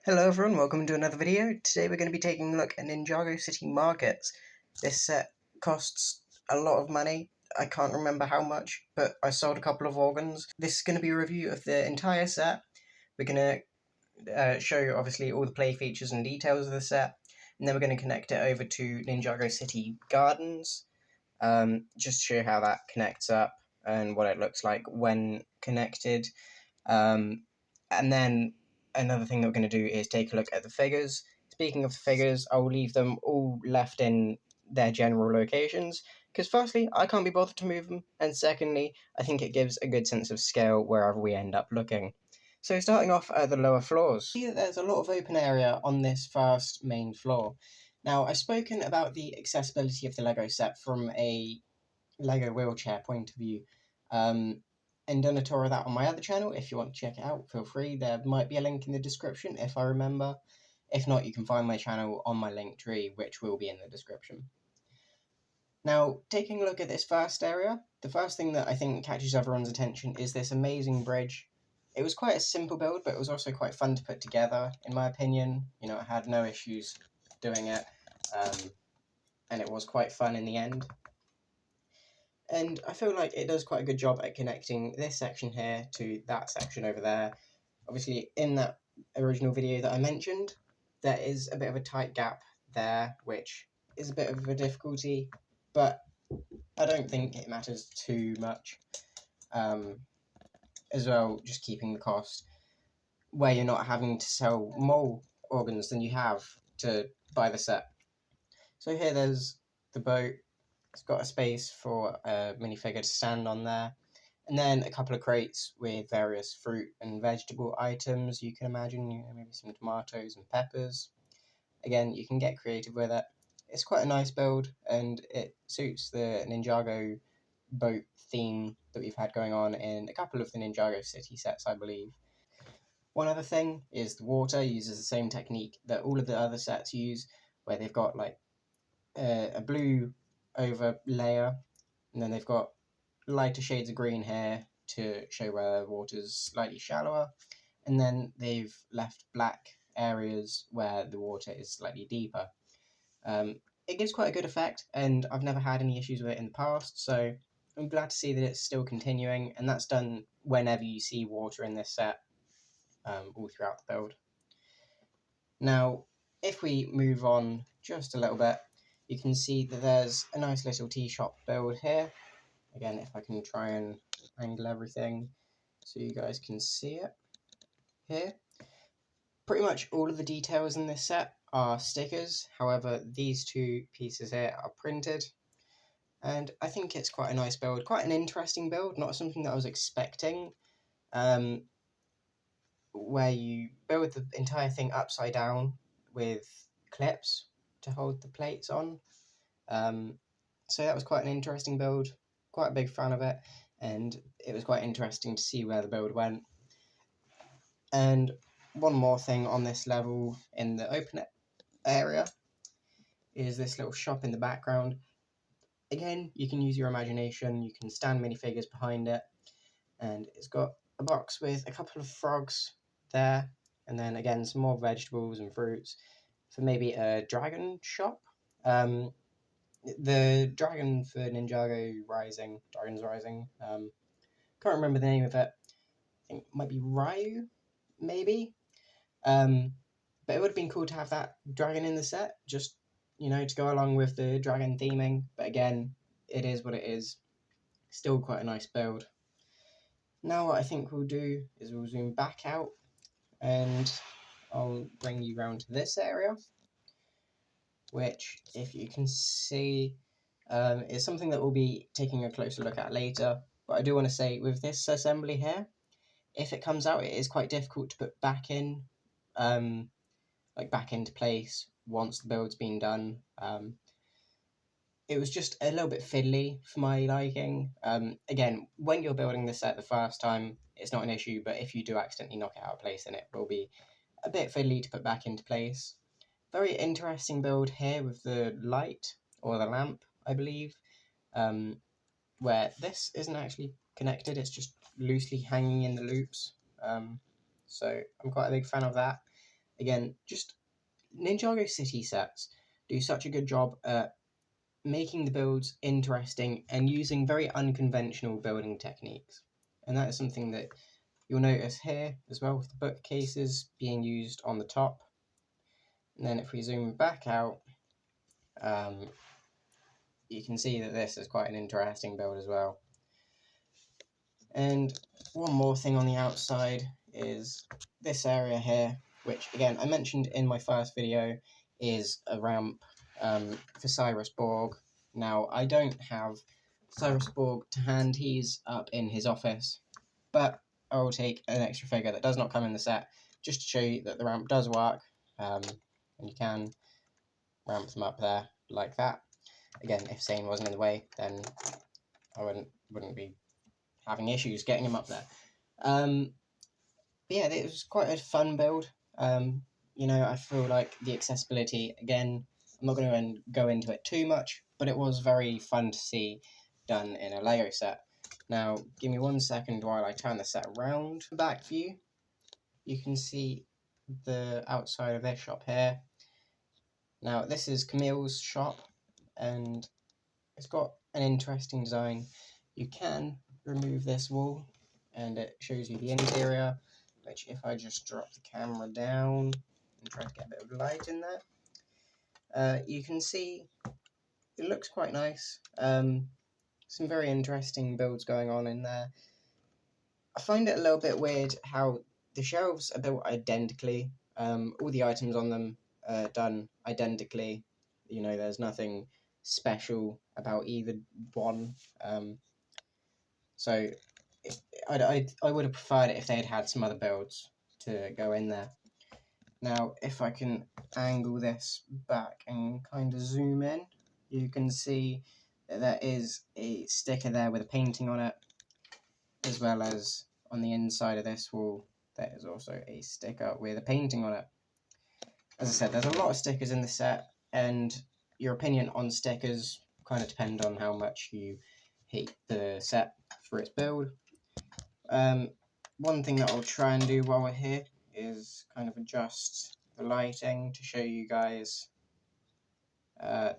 Hello everyone, welcome to another video. Today we're going to be taking a look at Ninjago City Markets. This set costs a lot of money. I can't remember how much, but I sold a couple of organs. This is going to be a review of the entire set. We're going to show you obviously all the play features and details of the set, and then we're going to connect it over to Ninjago City Gardens, just to show you how that connects up and what it looks like when connected. And then another thing that we're going to do is take a look at the figures. Speaking of the figures, I will leave them all left in their general locations, because firstly, I can't be bothered to move them, and secondly, I think it gives a good sense of scale wherever we end up looking. So starting off at the lower floors, see that there's a lot of open area on this first main floor. Now, I've spoken about the accessibility of the LEGO set from a LEGO wheelchair point of view, and done a tour of that on my other channel. If you want to check it out, feel free. There might be a link in the description if I remember. If not, you can find my channel on my link tree, which will be in the description. Now, taking a look at this first area, the first thing that I think catches everyone's attention is this amazing bridge. It was quite a simple build, but it was also quite fun to put together, in my opinion. You know, I had no issues doing it, and it was quite fun in the end. And I feel like it does quite a good job at connecting this section here to that section over there. Obviously, in that original video that I mentioned, there is a bit of a tight gap there, which is a bit of a difficulty, but I don't think it matters too much. As well, just keeping the cost where you're not having to sell more organs than you have to buy the set. So here there's the boat. It's got a space for a minifigure to stand on there, and then a couple of crates with various fruit and vegetable items you can imagine, maybe some tomatoes and peppers. Again, you can get creative with it. It's quite a nice build, and it suits the Ninjago boat theme that we've had going on in a couple of the Ninjago City sets, I believe. One other thing is the water uses the same technique that all of the other sets use, where they've got like a blue over layer, and then they've got lighter shades of green here to show where the water's slightly shallower, and then they've left black areas where the water is slightly deeper. It gives quite a good effect, and I've never had any issues with it in the past, so I'm glad to see that it's still continuing, and that's done whenever you see water in this set, all throughout the build. Now, if we move on just a little bit, you can see that there's a nice little tea shop build here. Again, if I can try and angle everything so you guys can see it here. Pretty much all of the details in this set are stickers, however these two pieces here are printed. And I think it's quite a nice build, quite an interesting build, not something that I was expecting, where you build the entire thing upside down with clips to hold the plates on. So that was quite an interesting build, quite a big fan of it, and it was quite interesting to see where the build went. And one more thing on this level in the open area is this little shop in the background. Again, you can use your imagination, you can stand minifigures behind it, and it's got a box with a couple of frogs there, and then again some more vegetables and fruits for maybe a dragon shop. The dragon for Ninjago Dragon's Rising, can't remember the name of it. I think it might be Ryu, maybe. But it would have been cool to have that dragon in the set, just, to go along with the dragon theming. But again, it is what it is. Still quite a nice build. Now what I think we'll do is we'll zoom back out, and I'll bring you around to this area, which, if you can see, is something that we'll be taking a closer look at later. But I do want to say, with this assembly here, if it comes out, it is quite difficult to put back in, back into place once the build's been done. It was just a little bit fiddly for my liking. Again, when you're building this set the first time, it's not an issue, but if you do accidentally knock it out of place, then it will be a bit fiddly to put back into place. Very interesting build here with the light, or the lamp, I believe, where this isn't actually connected, it's just loosely hanging in the loops. So I'm quite a big fan of that. Again, just Ninjago city sets do such a good job at making the builds interesting and using very unconventional building techniques. And that is something that you'll notice here as well, with the bookcases being used on the top. And then if we zoom back out, you can see that this is quite an interesting build as well. And one more thing on the outside is this area here, which again I mentioned in my first video is a ramp for Cyrus Borg. Now I don't have Cyrus Borg to hand, he's up in his office, but I will take an extra figure that does not come in the set just to show you that the ramp does work, and you can ramp them up there like that. Again, if Sane wasn't in the way, then I wouldn't be having issues getting him up there. But yeah, it was quite a fun build. You know, I feel like the accessibility, again, I'm not going to go into it too much, but it was very fun to see done in a Lego set. Now, give me 1 second while I turn the set around. Back view, you can see the outside of this shop here. Now, this is Camille's shop, and it's got an interesting design. You can remove this wall, and it shows you the interior, which if I just drop the camera down and try to get a bit of light in there, you can see it looks quite nice. Some very interesting builds going on in there. I find it a little bit weird how the shelves are built identically. All the items on them are done identically. You know, there's nothing special about either one. So I would have preferred it if they had had some other builds to go in there. Now, if I can angle this back and kind of zoom in, you can see that there is a sticker there with a painting on it, as well as on the inside of this wall, there is also a sticker with a painting on it. As I said, there's a lot of stickers in the set, and your opinion on stickers kind of depend on how much you hate the set for its build. One thing that I'll try and do while we're here is kind of adjust the lighting to show you guys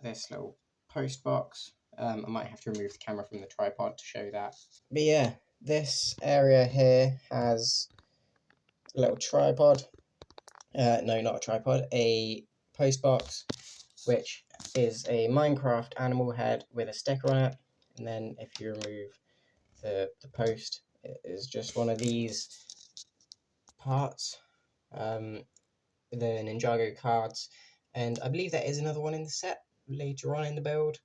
this little post box. I might have to remove the camera from the tripod to show that. But yeah, this area here has a little tripod. No, not a tripod, a post box, which is a Minecraft animal head with a sticker on it. And then if you remove the post, it is just one of these parts, the Ninjago cards, and I believe there is another one in the set later on in the build.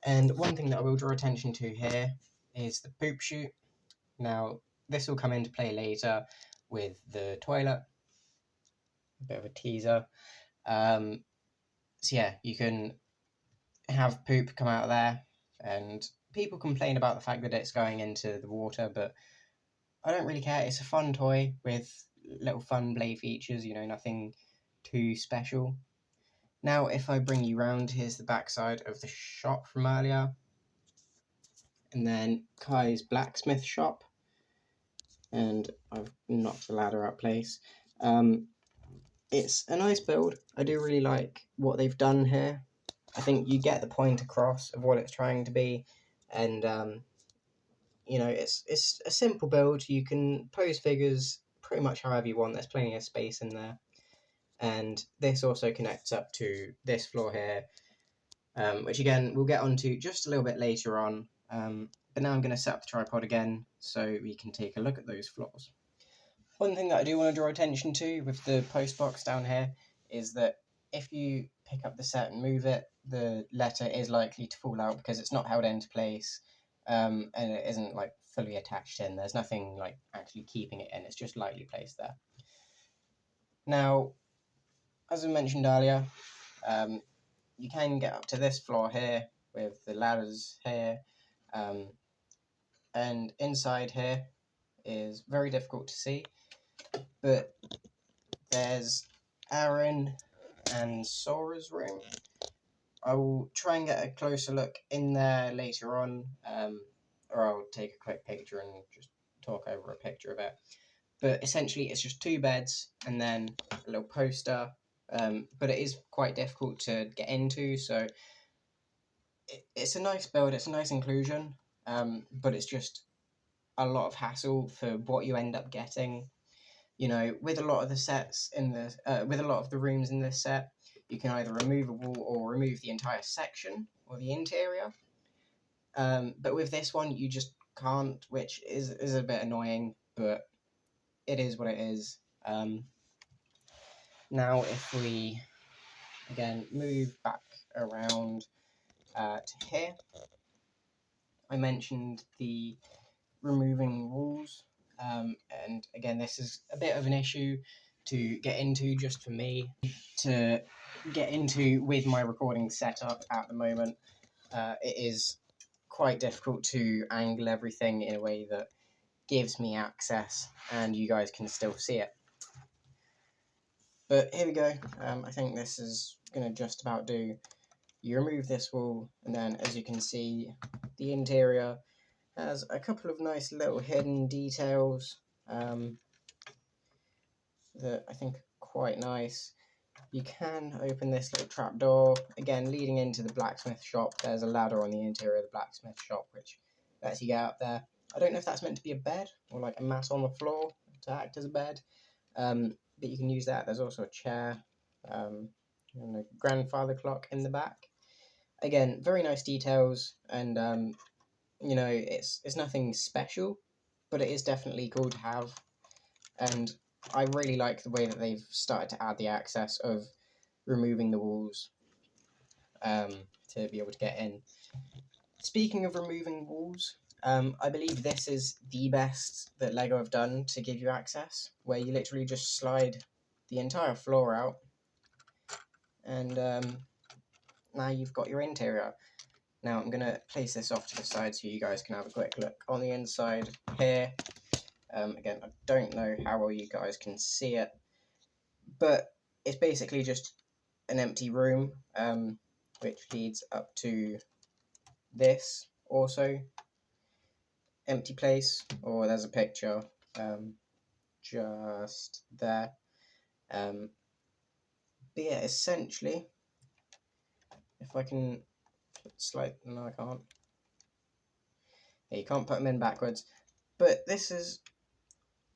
And one thing that I will draw attention to here is the poop chute. Now, this will come into play later with the toilet, a bit of a teaser. So yeah, you can have poop come out of there, and people complain about the fact that it's going into the water, but I don't really care. It's a fun toy with little fun play features, you know, nothing too special. Now, if I bring you round, here's the backside of the shop from earlier, and then Kai's blacksmith shop, and I've knocked the ladder out place. It's a nice build. I do really like what they've done here. I think you get the point across of what it's trying to be, and you know, it's a simple build. You can pose figures pretty much however you want. There's plenty of space in there, and this also connects up to this floor here, which again we'll get onto just a little bit later on. But now I'm going to set up the tripod again so we can take a look at those floors. One thing that I do want to draw attention to with the post box down here is that if you pick up the set and move it, the letter is likely to fall out because it's not held into place, and it isn't like fully attached in. There's nothing like actually keeping it in, it's just lightly placed there. Now, as I mentioned earlier, you can get up to this floor here with the ladders here, and inside here is very difficult to see, but there's Aaron and Sora's room. I will try and get a closer look in there later on, or I'll take a quick picture and just talk over a picture of it. but essentially it's just 2 beds and then a little poster. But it is quite difficult to get into, so it's a nice build, it's a nice inclusion, but it's just a lot of hassle for what you end up getting. You know, with a lot of the sets in the with a lot of the rooms in this set, you can either remove a wall or remove the entire section or the interior. But with this one, you just can't, which is a bit annoying, but it is what it is. Now, if we again move back around to here, I mentioned the removing walls, and again, this is a bit of an issue to get into just for me to get into with my recording setup at the moment. It is quite difficult to angle everything in a way that gives me access and you guys can still see it. But here we go. I think this is going to just about do. You remove this wall, and then as you can see, the interior has a couple of nice little hidden details that I think are quite nice. You can open this little trapdoor, again leading into the blacksmith shop. There's a ladder on the interior of the blacksmith shop which lets you get up there. I don't know if that's meant to be a bed or like a mat on the floor to act as a bed, but you can use that. There's also a chair and a grandfather clock in the back. Again, very nice details, and you know, it's nothing special, but it is definitely cool to have, and I really like the way that they've started to add the access of removing the walls to be able to get in. Speaking of removing walls, I believe this is the best that LEGO have done to give you access, where you literally just slide the entire floor out, and now you've got your interior. Now I'm going to place this off to the side so you guys can have a quick look on the inside here. Again, I don't know how well you guys can see it, but it's basically just an empty room, which leads up to this also. Empty place, or there's a picture just there. But yeah, essentially, if I can slide, no I can't. Yeah, you can't put them in backwards. But this is,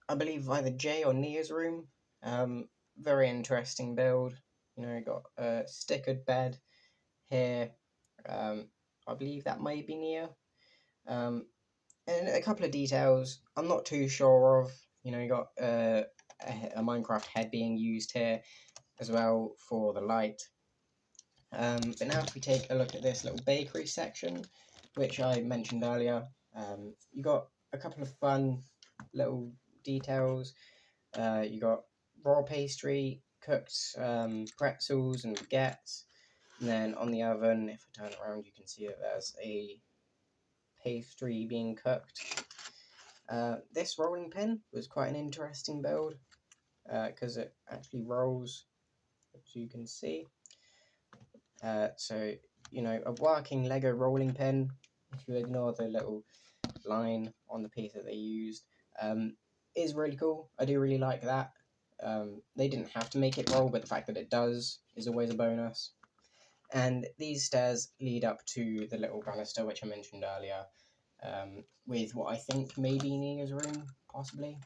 I believe, either Jay or Nia's room. Very interesting build. You know, you got a stickered bed here. I believe that might be Nia. And a couple of details I'm not too sure of. You know, you got a Minecraft head being used here as well for the light. But now if we take a look at this little bakery section, which I mentioned earlier, you got a couple of fun little details. You got raw pastry, cooked pretzels and baguettes, and then on the oven, if I turn it around, you can see that there's a pastry being cooked. This rolling pin was quite an interesting build because it actually rolls, as you can see. So, you know, a working Lego rolling pin, if you ignore the little line on the piece that they used, is really cool. I do really like that. They didn't have to make it roll, but the fact that it does is always a bonus. And these stairs lead up to the little banister, which I mentioned earlier, with what I think may be Nia's room, possibly.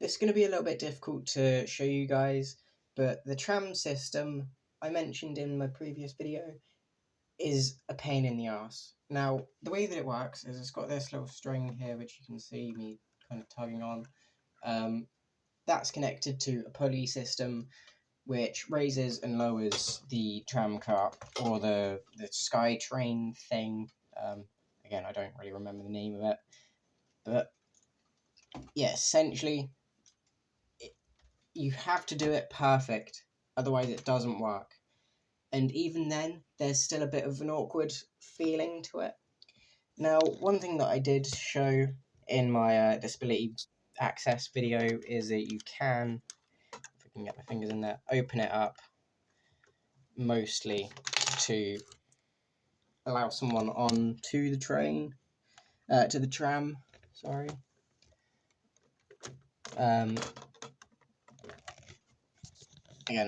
This is going to be a little bit difficult to show you guys, but the tram system I mentioned in my previous video is a pain in the ass. Now, the way that it works is it's got this little string here, which you can see me kind of tugging on. That's connected to a pulley system, which raises and lowers the tram car, or the sky train thing. Again, I don't really remember the name of it. But, yeah, essentially, you have to do it perfect, otherwise it doesn't work. And even then, there's still a bit of an awkward feeling to it. Now, one thing that I did show in my disability access video is that you can, if I can get my fingers in there, open it up mostly to allow someone on to the train, to the tram, sorry. Again,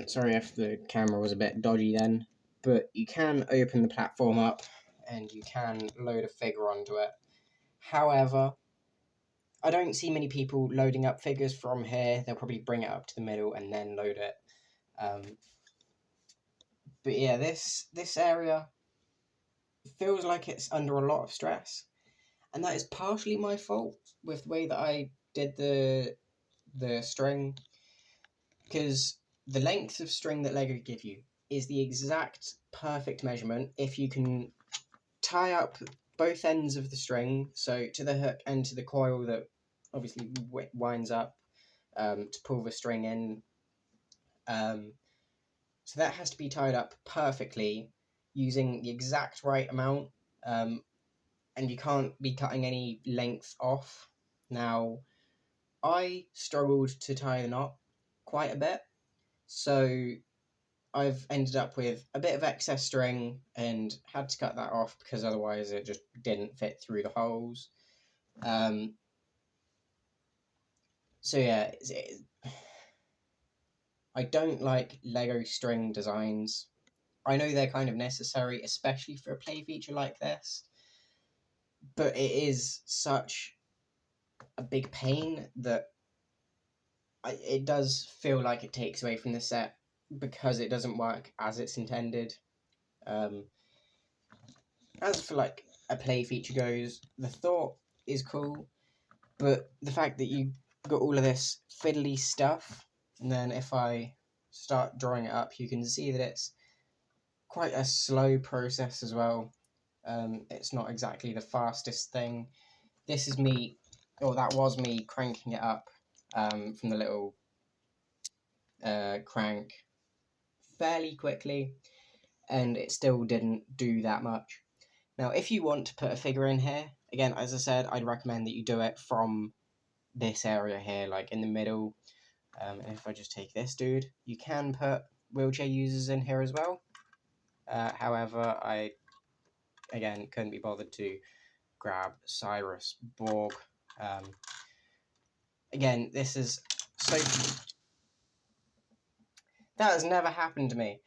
sorry if the camera was a bit dodgy then, but you can open the platform up and you can load a figure onto it. However, I don't see many people loading up figures from here. They'll probably bring it up to the middle and then load it. But yeah, this area feels like it's under a lot of stress, and that is partially my fault with the way that I did the string, because the length of string that Lego give you is the exact perfect measurement if you can tie up both ends of the string, so to the hook and to the coil that obviously winds up to pull the string in. So that has to be tied up perfectly using the exact right amount, and you can't be cutting any length off. Now, I struggled to tie the knot quite a bit, so I've ended up with a bit of excess string and had to cut that off because otherwise it just didn't fit through the holes. So yeah, I don't like Lego string designs. I know they're kind of necessary, especially for a play feature like this, but it is such a big pain that it does feel like it takes away from the set because it doesn't work as it's intended. As for like a play feature goes, the thought is cool, but the fact that you got all of this fiddly stuff, and then if I start drawing it up, you can see that it's quite a slow process as well. It's not exactly the fastest thing. This is me, or that was me cranking it up from the little crank fairly quickly, and it still didn't do that much. Now, if you want to put a figure in here, again, as I said, I'd recommend that you do it from this area here, like in the middle. And if I just take this dude, you can put wheelchair users in here as well. However, I, again, couldn't be bothered to grab Cyrus Borg. Again, this is so... That has never happened to me.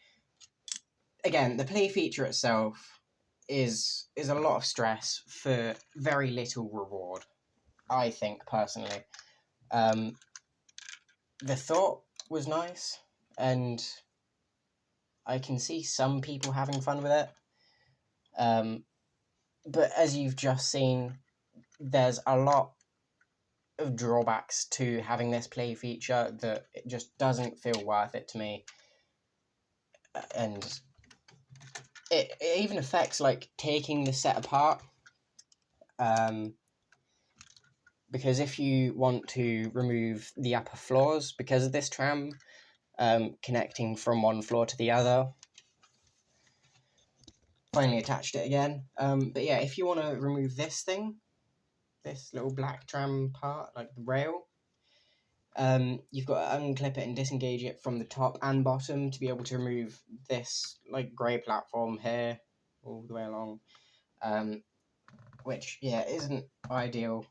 Again, the play feature itself is a lot of stress for very little reward, I think, personally. The thought was nice, and I can see some people having fun with it. But as you've just seen, there's a lot of drawbacks to having this play feature that it just doesn't feel worth it to me. And it even affects like taking the set apart. Because if you want to remove the upper floors because of this tram connecting from one floor to the other, finally attached it again. But yeah, if you want to remove this thing, this little black tram part, like the rail, you've got to unclip it and disengage it from the top and bottom to be able to remove this like grey platform here all the way along, which yeah isn't ideal.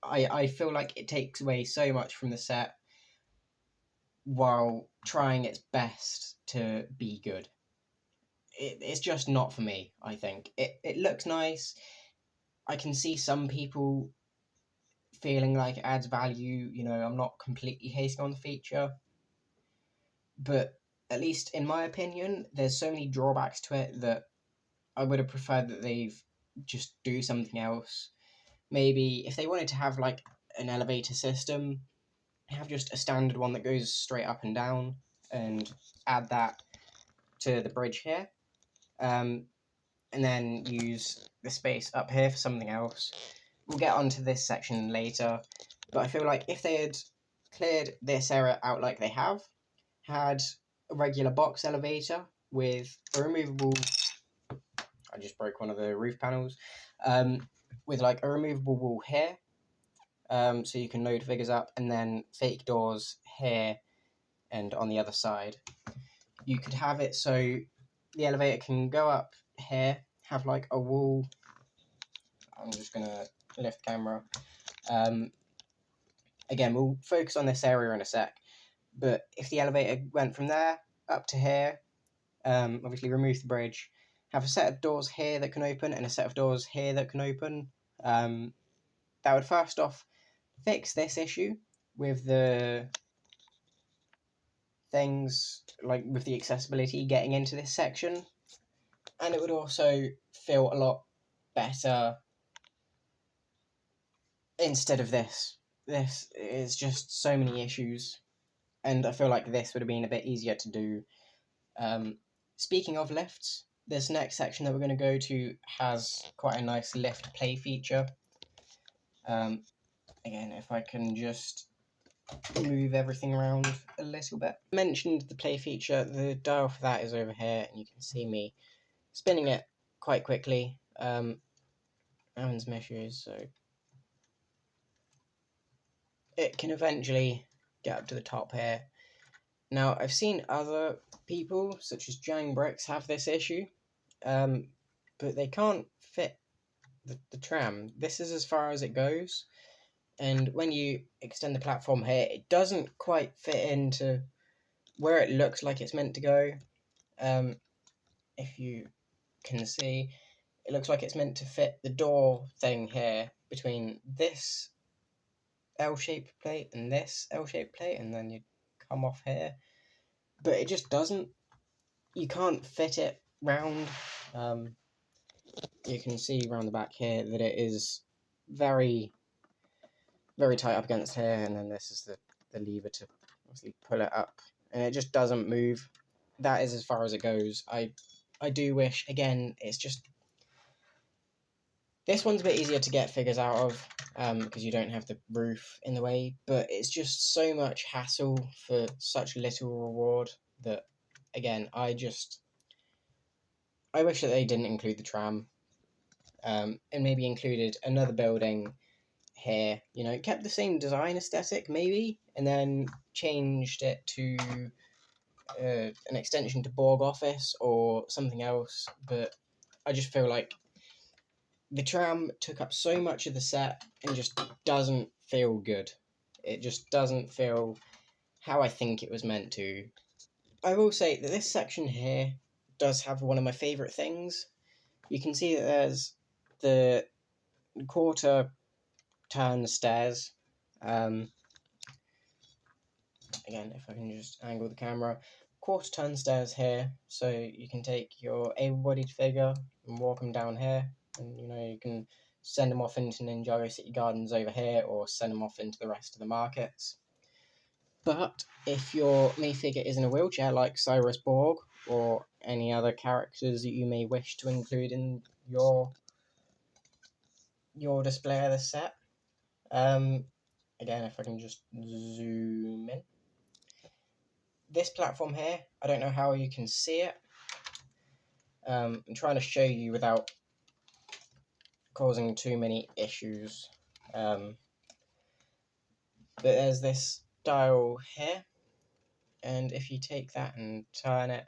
I feel like it takes away so much from the set while trying its best to be good. It's just not for me, I think. It looks nice. I can see some people feeling like it adds value. You know, I'm not completely hating on the feature. But at least in my opinion, there's so many drawbacks to it that I would have preferred that they've just do something else. Maybe if they wanted to have like an elevator system, have just a standard one that goes straight up and down and add that to the bridge here. And then use the space up here for something else. We'll get onto this section later, but I feel like if they had cleared this area out like they have, had a regular box elevator with a removable... I just broke one of the roof panels. With like a removable wall here, so you can load figures up, and then fake doors here and on the other side. You could have it so the elevator can go up here, have like a wall. I'm just gonna lift the camera. Again, we'll focus on this area in a sec, but if the elevator went from there up to here, obviously remove the bridge, have a set of doors here that can open and a set of doors here that can open, that would first off fix this issue with the things, like with the accessibility getting into this section, and it would also feel a lot better instead of this. This is just so many issues, and I feel like this would have been a bit easier to do. Speaking of lifts, this next section that we're going to go to has quite a nice lift play feature. Again, if I can just move everything around a little bit. I mentioned the play feature, the dial for that is over here, and you can see me spinning it quite quickly. Aaron's measures, so it can eventually get up to the top here. Now, I've seen other people, such as Jang Bricks, have this issue, but they can't fit the tram. This is as far as it goes, and when you extend the platform here, it doesn't quite fit into where it looks like it's meant to go. If you can see, it looks like it's meant to fit the door thing here between this L-shaped plate and this L-shaped plate, and then you come off here, but it just doesn't. You can't fit it round. You can see around the back here that it is very, very tight up against here, and then this is the lever to obviously pull it up, and it just doesn't move. That is as far as it goes. I do wish, again, it's just, this one's a bit easier to get figures out of, because you don't have the roof in the way, but it's just so much hassle for such little reward that, again, I wish that they didn't include the tram, and maybe included another building here, kept the same design aesthetic maybe, and then changed it to an extension to Borg Office or something else, but I just feel like the tram took up so much of the set and just doesn't feel good. It just doesn't feel how I think it was meant to. I will say that this section here does have one of my favourite things. You can see that there's the quarter turn stairs. Again, if I can just angle the camera, quarter turn stairs here, so you can take your able-bodied figure and walk them down here, and you can send them off into Ninjago City Gardens over here, or send them off into the rest of the markets. But if your minifigure is in a wheelchair, like Cyrus Borg, or any other characters that you may wish to include in your display of the set, again, if I can just zoom in, this platform here, I don't know how you can see it. I'm trying to show you without causing too many issues. But there's this dial here, and if you take that and turn it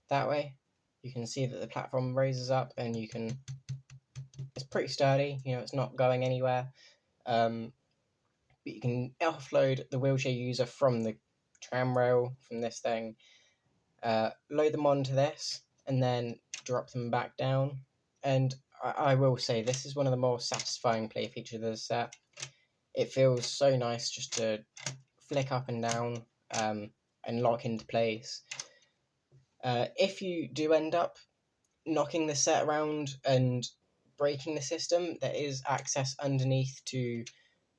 that way, you can see that the platform raises up, and it's pretty sturdy, it's not going anywhere. But you can offload the wheelchair user from the tram rail, from this thing, load them onto this, and then drop them back down. And I will say, this is one of the more satisfying play features of the set. It feels so nice just to flick up and down, and lock into place. If you do end up knocking the set around and breaking the system, there is access underneath to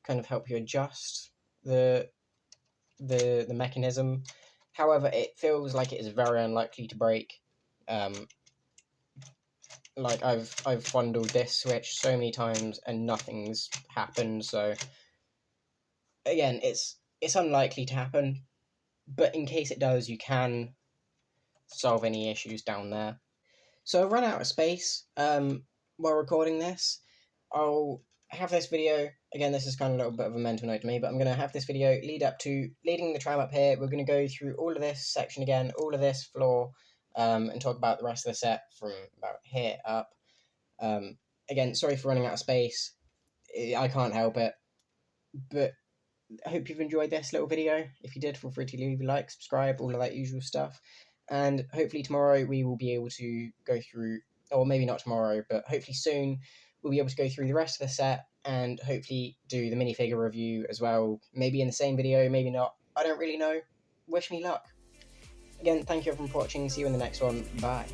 kind of help you adjust the mechanism. However, it feels like it is very unlikely to break. Like I've fondled this switch so many times and nothing's happened, so again, it's unlikely to happen, but in case it does, you can solve any issues down there. So I've run out of space while recording this. I'll have this video, again, this is kind of a little bit of a mental note to me, but I'm going to have this video leading the tram up here. We're going to go through all of this section again, all of this floor, and talk about the rest of the set from about here up. Again, sorry for running out of space. I can't help it, but I hope you've enjoyed this little video. If you did, feel free to leave a like, subscribe, all of that usual stuff. And hopefully tomorrow we will be able to go through, or maybe not tomorrow, but hopefully soon we'll be able to go through the rest of the set and hopefully do the minifigure review as well. Maybe in the same video, maybe not. I don't really know. Wish me luck. Again, thank you everyone for watching. See you in the next one. Bye.